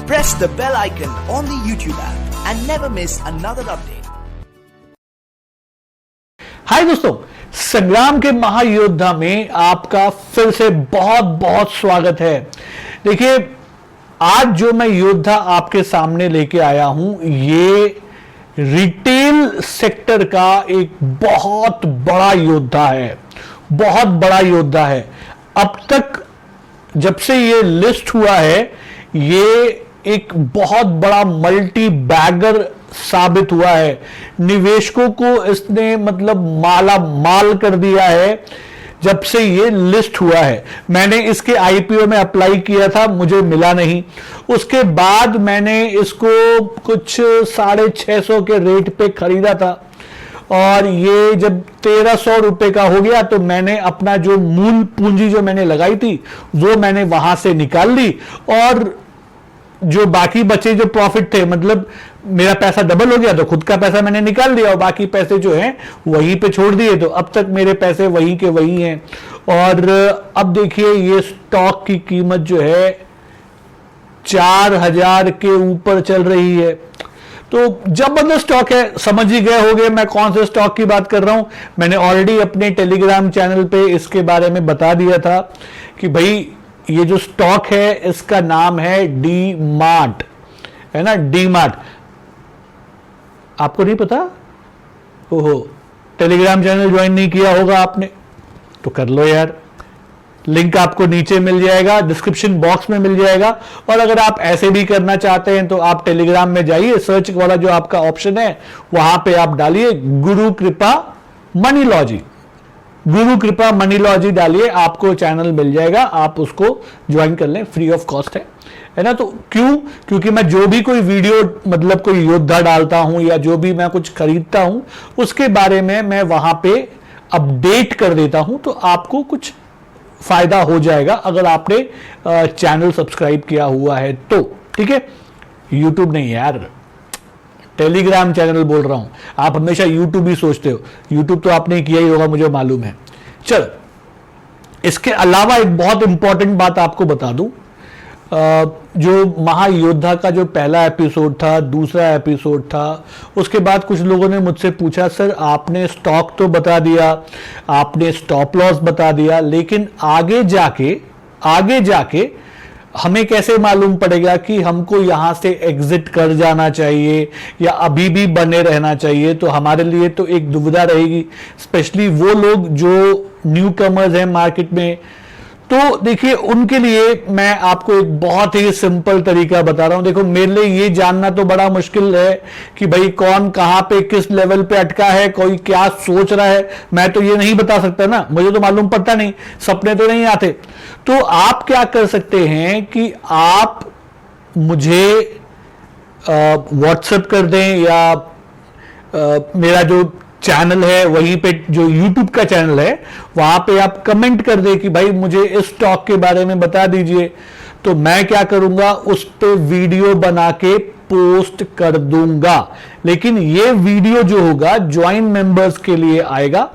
press the bell icon on the YouTube app and never miss another update. हाय दोस्तों, संग्राम के महायोद्धा में आपका फिर से बहुत बहुत स्वागत है। देखिए, आज जो मैं योद्धा आपके सामने लेके आया हूं, ये रिटेल सेक्टर का एक बहुत बड़ा योद्धा है, बहुत बड़ा योद्धा है। अब तक जब से ये लिस्ट हुआ है, ये एक बहुत बड़ा मल्टी बैगर साबित हुआ है। निवेशकों को इसने मतलब माला माल कर दिया है जब से ये लिस्ट हुआ है। मैंने इसके आईपीओ में अप्लाई किया था, मुझे मिला नहीं। उसके बाद मैंने इसको कुछ 650 के रेट पे खरीदा था और ये जब 1300 रुपए का हो गया तो मैंने अपना जो मूल पूंजी जो मैंने लगाई थी वो मैंने वहां से निकाल ली और जो बाकी बचे जो प्रॉफिट थे, मतलब मेरा पैसा डबल हो गया तो खुद का पैसा मैंने निकाल दिया और बाकी पैसे जो हैं वहीं पे छोड़ दिए। तो अब तक मेरे पैसे वहीं के वहीं हैं। और अब देखिए, ये स्टॉक की कीमत जो है 4000 के ऊपर चल रही है। तो जबरदस्त स्टॉक है। समझ ही गए होंगे मैं कौन से स्टॉक की बात कर रहा हूं। मैंने ऑलरेडी अपने टेलीग्राम चैनल पे इसके बारे में बता दिया था कि भाई ये जो स्टॉक है इसका नाम है डी मार्ट, है ना, डी मार्ट। आपको नहीं पता? ओहो, टेलीग्राम चैनल ज्वाइन नहीं किया होगा आपने, तो कर लो यार। लिंक आपको नीचे मिल जाएगा, डिस्क्रिप्शन बॉक्स में मिल जाएगा। और अगर आप ऐसे भी करना चाहते हैं तो आप टेलीग्राम में जाइए, सर्च वाला जो आपका ऑप्शन है वहां पे आप डालिए गुरु कृपा मनी लॉजी, गुरु कृपा मनी लॉजी डालिए, आपको चैनल मिल जाएगा। आप उसको ज्वाइन कर लें, फ्री ऑफ कॉस्ट है ना। तो क्यों? क्योंकि मैं जो भी कोई वीडियो मतलब कोई योद्धा डालता हूं या जो भी मैं कुछ खरीदता हूं उसके बारे में मैं वहां पे अपडेट कर देता हूं, तो आपको कुछ फायदा हो जाएगा अगर आपने चैनल सब्सक्राइब किया हुआ है तो। ठीक है, यूट्यूब नहीं यार, टेलीग्राम चैनल बोल रहा हूं। आप हमेशा यूट्यूब ही सोचते हो, यूट्यूब तो आपने किया ही होगा, मुझे मालूम है। चलो, इसके अलावा एक बहुत इंपॉर्टेंट बात आपको बता दूं। जो महायोद्धा का जो पहला एपिसोड था, दूसरा एपिसोड था, उसके बाद कुछ लोगों ने मुझसे पूछा, सर आपने स्टॉक तो बता दिया, आपने स्टॉप लॉस बता दिया, लेकिन आगे जाके हमें कैसे मालूम पड़ेगा कि हमको यहां से एग्जिट कर जाना चाहिए या अभी भी बने रहना चाहिए? तो हमारे लिए तो एक दुविधा रहेगी, स्पेशली वो लोग जो न्यू कमर्स हैं मार्केट में। तो देखिए, उनके लिए मैं आपको एक बहुत ही सिंपल तरीका बता रहा हूं। देखो, मेरे लिए ये जानना तो बड़ा मुश्किल है कि भाई कौन कहां पे किस लेवल पे अटका है, कोई क्या सोच रहा है, मैं तो ये नहीं बता सकता ना, मुझे तो मालूम पड़ता नहीं, सपने तो नहीं आते। तो आप क्या कर सकते हैं कि आप मुझे व्हाट्सएप कर दें या मेरा जो चैनल है वहीं पे, जो यूट्यूब का चैनल है वहां पे आप कमेंट कर दे कि भाई मुझे इस स्टॉक के बारे में बता दीजिए। तो मैं क्या करूंगा, उस पे वीडियो बना के पोस्ट कर दूंगा। लेकिन ये वीडियो जो होगा ज्वाइन मेंबर्स के लिए आएगा,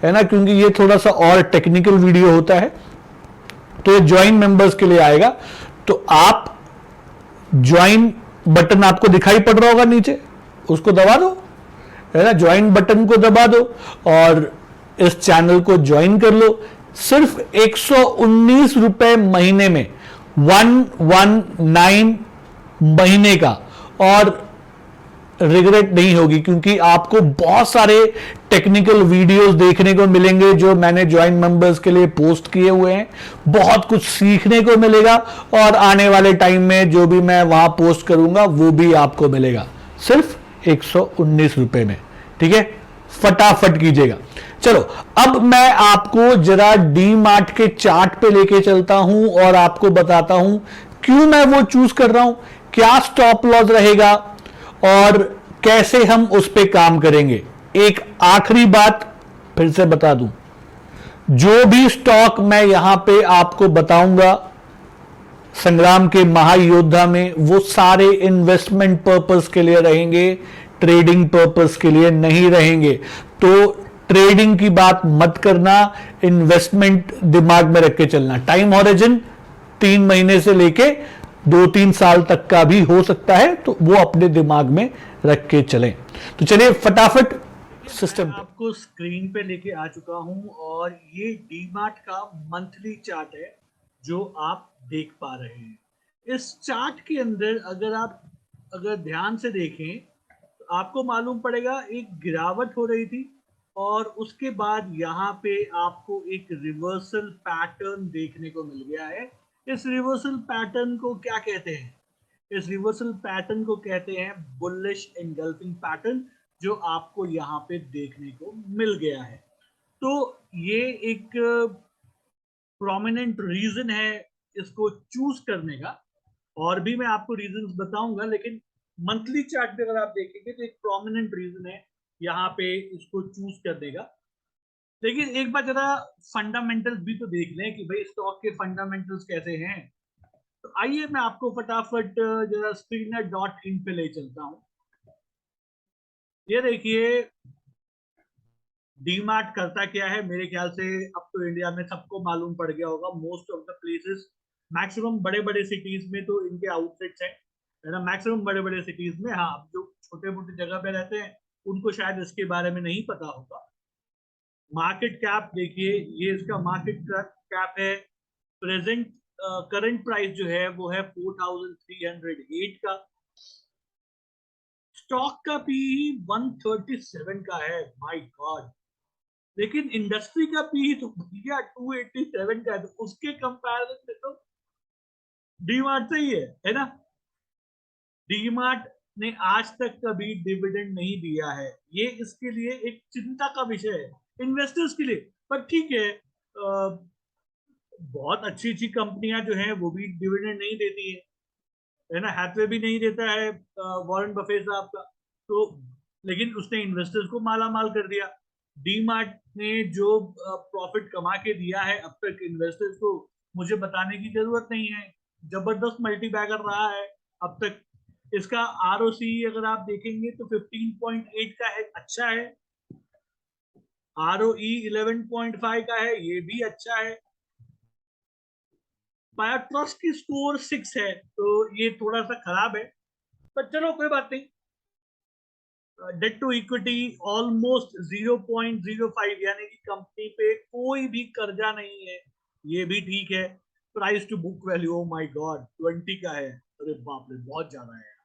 है ना, क्योंकि ये थोड़ा सा और टेक्निकल वीडियो होता है, तो ये ज्वाइन मेंबर्स के लिए आएगा। तो आप ज्वाइन बटन आपको दिखाई पड़ रहा होगा नीचे, उसको दबा दो, है ना, ज्वाइन बटन को दबा दो और इस चैनल को ज्वाइन कर लो। सिर्फ 119 रुपए महीने में, 119 महीने का, और रिग्रेट नहीं होगी क्योंकि आपको बहुत सारे टेक्निकल वीडियोस देखने को मिलेंगे जो मैंने ज्वाइन मेंबर्स के लिए पोस्ट किए हुए हैं। बहुत कुछ सीखने को मिलेगा और आने वाले टाइम में जो भी मैं वहां पोस्ट करूंगा वो भी आपको मिलेगा, सिर्फ 119 रुपए में। ठीक है, फटाफट कीजिएगा। चलो, अब मैं आपको जरा डी मार्ट के चार्ट पे लेके चलता हूं और आपको बताता हूं क्यों मैं वो चूज कर रहा हूं, क्या स्टॉप लॉस रहेगा और कैसे हम उस पे काम करेंगे। एक आखिरी बात फिर से बता दूं, जो भी स्टॉक मैं यहां पे आपको बताऊंगा संग्राम के महायोद्धा में, वो सारे इन्वेस्टमेंट पर्पस के लिए रहेंगे, ट्रेडिंग पर्पस के लिए नहीं रहेंगे। तो ट्रेडिंग की बात मत करना, इन्वेस्टमेंट दिमाग में रख के चलना। टाइम हॉरिजन 3 महीने से लेके 2-3 साल तक का भी हो सकता है, तो वो अपने दिमाग में रख के चलें। तो चलिए फटाफट सिस्टम पे। आपको स्क्रीन पे लेके आ चुका हूं और ये डीमार्ट का मंथली चार्ट है जो आप देख पा रहे हैं। इस चार्ट के अंदर अगर ध्यान से देखें तो आपको मालूम पड़ेगा एक गिरावट हो रही थी और उसके बाद यहाँ पे आपको एक रिवर्सल पैटर्न देखने को मिल गया है। इस रिवर्सल पैटर्न को क्या कहते हैं? इस रिवर्सल पैटर्न को कहते हैं बुलिश एंगल्फिंग पैटर्न, जो आपको यहाँ पे देखने को मिल गया है। तो ये एक प्रोमिनेंट रीजन है इसको चूज करने का, और भी मैं आपको रीजंस बताऊंगा, लेकिन मंथली चार्ट पे अगर आप देखेंगे तो एक प्रोमिनेंट रीजन है यहाँ पे इसको चूज करने का। लेकिन एक बार जरा फंडामेंटल्स भी तो देख लें कि भाई स्टॉक के फंडामेंटल्स कैसे हैं। तो आइए मैं आपको फटाफट जरा screener.in पे ले चलता हूं। ये देखिए डीमार्ट करता क्या है। मेरे ख्याल से अब तो इंडिया में सबको मालूम पड़ गया होगा। Most of the places, maximum बड़े बड़े सिटीज में तो इनके आउटलेट्स हैं, है ना। मैक्सिमम बड़े बड़े सिटीज में, हाँ, जो छोटे मोटे जगह पे रहते हैं उनको शायद इसके बारे में नहीं पता होगा। मार्केट कैप देखिए, ये इसका मार्केट कैप है। प्रेजेंट करंट प्राइस जो है वो है 4308 का। स्टॉक का पी 137 का है, माय गॉड। लेकिन इंडस्ट्री का पी तो भैया 287 का है, तो उसके कंपैरिजन में तो डीमार्ट सही है ना। डीमार्ट ने आज तक कभी डिविडेंड नहीं दिया है, ये इसके लिए एक चिंता का विषय है इन्वेस्टर्स के लिए। पर ठीक है, बहुत अच्छी अच्छी कंपनियां जो हैं वो भी डिविडेंड नहीं देती है ना। हैथवे भी नहीं देता है वॉरेन बफेट साहब का। तो लेकिन उसने इन्वेस्टर्स को माला माल कर दिया। डीमार्ट ने जो प्रॉफिट कमा के दिया है अब तक इन्वेस्टर्स को, मुझे बताने की जरूरत नहीं है। जबरदस्त मल्टीबैगर रहा है अब तक। इसका आरओसी अगर आप देखेंगे तो 15.8 का है, अच्छा है। आरओई 11.5 का है, ये भी अच्छा है। ट्रस्ट की स्कोर 6 है, तो ये थोड़ा सा खराब है, पर चलो कोई बात नहीं। डेट टू इक्विटी ऑलमोस्ट 0.05, यानी कि कंपनी पे कोई भी कर्जा नहीं है, ये भी ठीक है। Price to book value, oh my god, 20 का है। अरे बाप रे, बहुत ज्यादा है।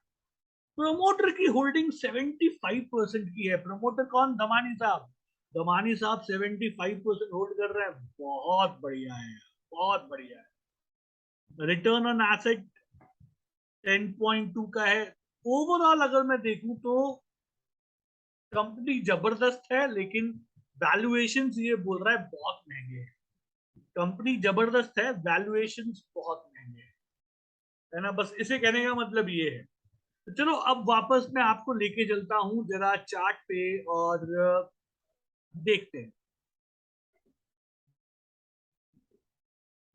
प्रोमोटर की होल्डिंग 75% की है। प्रोमोटर कौन? दमानी साहब। दमानी साहब 75% होल्ड कर रहे हैं, बहुत बढ़िया है, बहुत बढ़िया है। रिटर्न ऑन एसेट 10.2 का है। ओवरऑल अगर मैं देखूं तो कंपनी जबरदस्त है, लेकिन वैल्यूएशन ये बोल रहा है बहुत महंगे हैं। कंपनी जबरदस्त है, वैल्यूएशन बहुत महंगे हैं, है ना। बस इसे कहने का मतलब ये है। तो चलो अब वापस मैं आपको लेके चलता हूं जरा चार्ट पे और देखते हैं।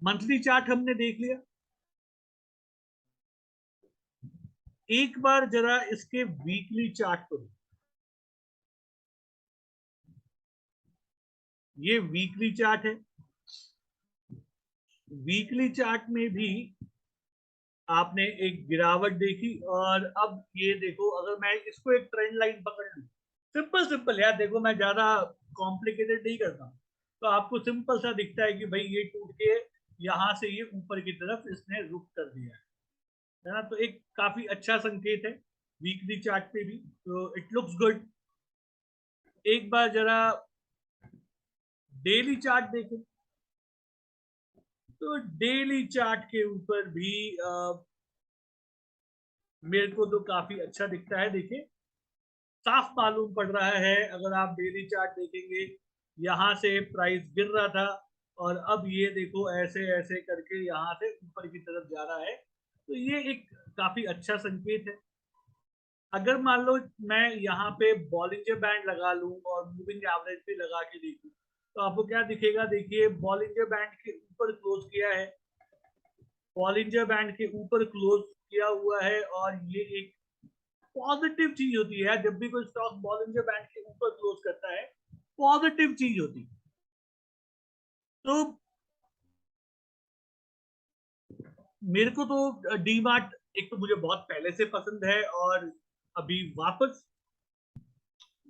मंथली चार्ट हमने देख लिया। एक बार जरा इसके वीकली चार्ट को देखो। ये वीकली चार्ट है। वीकली चार्ट में भी आपने एक गिरावट देखी, और अब ये देखो, अगर मैं इसको एक ट्रेंड लाइन पकड़ लूं, सिंपल सिंपल यार, देखो मैं ज्यादा कॉम्प्लिकेटेड नहीं करता, तो आपको सिंपल सा दिखता है कि भाई ये टूट के यहां से ये ऊपर की तरफ इसने रुक कर दिया है ना। तो एक काफी अच्छा संकेत है वीकली चार्ट पे भी, तो इट लुक्स गुड। एक बार जरा डेली चार्ट देखें, तो डेली चार्ट के ऊपर भी मेरे को तो काफी अच्छा दिखता है। देखिए साफ मालूम पड़ रहा है, अगर आप डेली चार्ट देखेंगे, यहां से प्राइस गिर रहा था और अब ये देखो ऐसे ऐसे करके यहां से ऊपर की तरफ जा रहा है, तो ये एक काफी अच्छा संकेत है। अगर मान लो मैं यहाँ पे बॉलिंजर बैंड लगा लूं और मूविंग एवरेज भी लगा के देखूं, तो आपको क्या दिखेगा? देखिए बॉलिंजर बैंड के ऊपर क्लोज किया है, बॉलिंजर बैंड के ऊपर क्लोज किया हुआ है, और ये एक पॉजिटिव चीज होती है। जब भी कोई स्टॉक बॉलिंजर बैंड के ऊपर क्लोज करता है, पॉजिटिव चीज होती है। तो मेरे को तो डीमार्ट एक तो मुझे बहुत पहले से पसंद है, और अभी वापस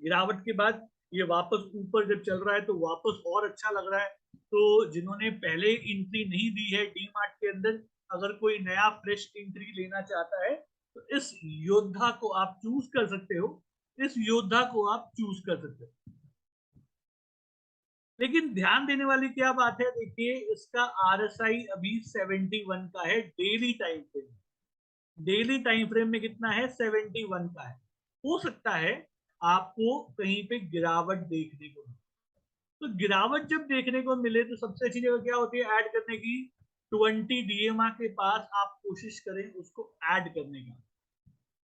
गिरावट के बाद ये वापस ऊपर जब चल रहा है तो वापस और अच्छा लग रहा है। तो जिन्होंने पहले एंट्री नहीं दी है डीमार्ट के अंदर, अगर कोई नया फ्रेश एंट्री लेना चाहता है तो इस योद्धा को आप चूज कर सकते हो, इस योद्धा को आप चूज कर सकते हो। लेकिन ध्यान देने वाली क्या बात है, देखिए इसका RSI अभी 71 का है daily time frame. Daily time frame में कितना है, 71 का है। हो सकता है आपको कहीं पे गिरावट देखने को मिले। तो गिरावट जब देखने को मिले तो सबसे अच्छी जगह क्या होती है ऐड करने की, 20 DMA के पास आप कोशिश करें उसको ऐड करने का,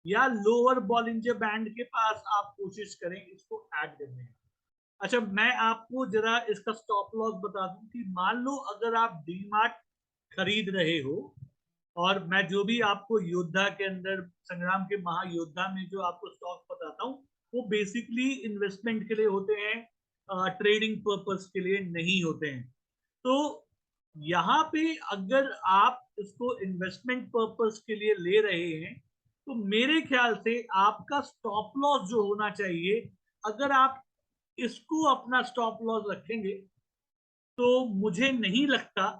या लोअर बॉलिंजर बैंड के पास आप कोशिश करें इसको ऐड करने का। अच्छा, मैं आपको जरा इसका स्टॉप लॉस बता दूं कि मान लो अगर आप डीमार्ट खरीद रहे हो, और मैं जो भी आपको योद्धा के अंदर, संग्राम के महायोद्धा में जो आपको स्टॉक बताता हूँ, वो बेसिकली इन्वेस्टमेंट के लिए होते हैं, ट्रेडिंग पर्पस के लिए नहीं होते हैं। तो यहाँ पे अगर आप इसको इन्वेस्टमेंट पर्पस के लिए ले रहे हैं तो मेरे ख्याल से आपका स्टॉप लॉस जो होना चाहिए, अगर आप इसको अपना स्टॉप लॉस रखेंगे तो मुझे नहीं लगता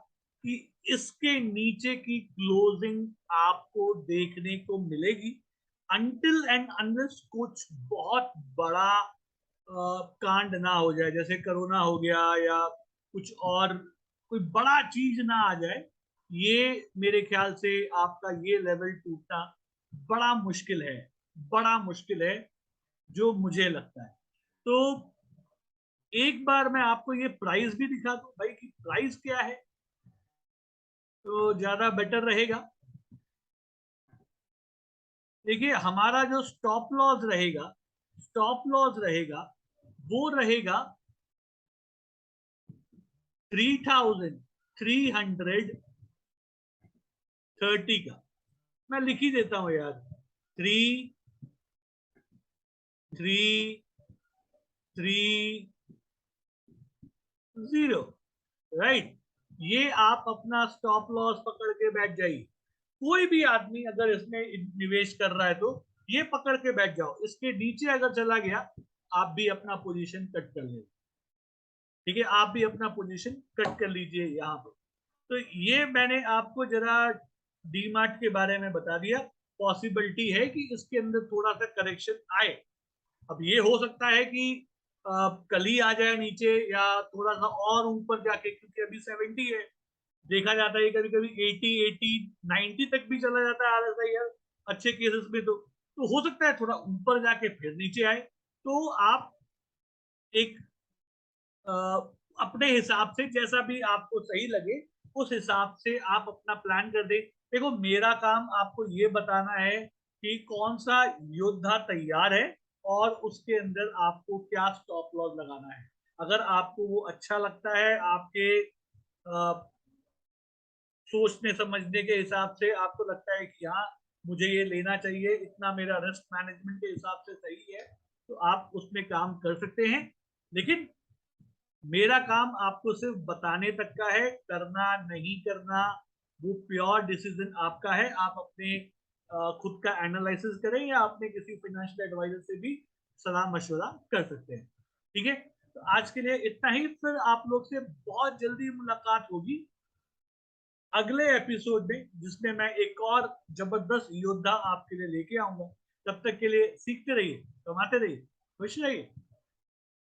कि इसके नीचे की क्लोजिंग आपको देखने को मिलेगी, अनटिल एंड अनलेस कुछ बहुत बड़ा कांड ना हो जाए, जैसे कोरोना हो गया या कुछ और कोई बड़ा चीज ना आ जाए। ये मेरे ख्याल से आपका ये लेवल टूटना बड़ा मुश्किल है, बड़ा मुश्किल है जो मुझे लगता है। तो एक बार मैं आपको ये प्राइस भी दिखा दूं भाई कि प्राइस क्या है, तो ज्यादा बेटर रहेगा। देखिए हमारा जो स्टॉप लॉस रहेगा, स्टॉप लॉस रहेगा वो रहेगा 3330 का। मैं लिख ही देता हूं यार, 3330, राइट। ये आप अपना स्टॉप लॉस पकड़ के बैठ जाइए। कोई भी आदमी अगर इसमें निवेश कर रहा है तो ये पकड़ के बैठ जाओ, इसके नीचे अगर चला गया आप भी अपना पोजीशन कट कर ले, ठीक है, आप भी अपना पोजीशन कट कर लीजिए यहाँ पे। तो ये मैंने आपको जरा डीमार्ट के बारे में बता दिया। पॉसिबिलिटी है कि इसके अंदर थोड़ा सा करेक्शन आए। अब ये हो सकता है कि कल ही आ जाए नीचे, या थोड़ा सा और ऊपर जाके, क्योंकि अभी 70 है, देखा जाता है कभी कभी 80 90 तक भी चला जाता है RSI यार, अच्छे केसेस में। तो हो सकता है थोड़ा ऊपर जाके फिर नीचे आए। तो आप एक अपने हिसाब से जैसा भी आपको सही लगे उस हिसाब से आप अपना प्लान कर दें। देखो मेरा काम आपको ये बताना है कि कौन सा योद्धा तैयार है और उसके अंदर आपको क्या स्टॉप लॉस लगाना है। अगर आपको वो अच्छा लगता है, आपके सोचने समझने के हिसाब से आपको लगता है कि हाँ मुझे ये लेना चाहिए, इतना मेरा रिस्क मैनेजमेंट के हिसाब से सही है, तो आप उसमें काम कर सकते हैं। लेकिन मेरा काम आपको सिर्फ बताने तक का है, करना नहीं करना वो प्योर डिसीजन आपका है। आप अपने खुद का एनालिसिस करें या अपने किसी फाइनेंशियल एडवाइजर से भी सलाह मशवरा कर सकते हैं। ठीक है, तो आज के लिए इतना ही। फिर आप लोग से बहुत जल्दी मुलाकात होगी अगले एपिसोड में, जिसमें मैं एक और जबरदस्त योद्धा आपके लिए लेके आऊंगा। तब तक के लिए सीखते रहिए, कमाते रहिए, खुश रहिए।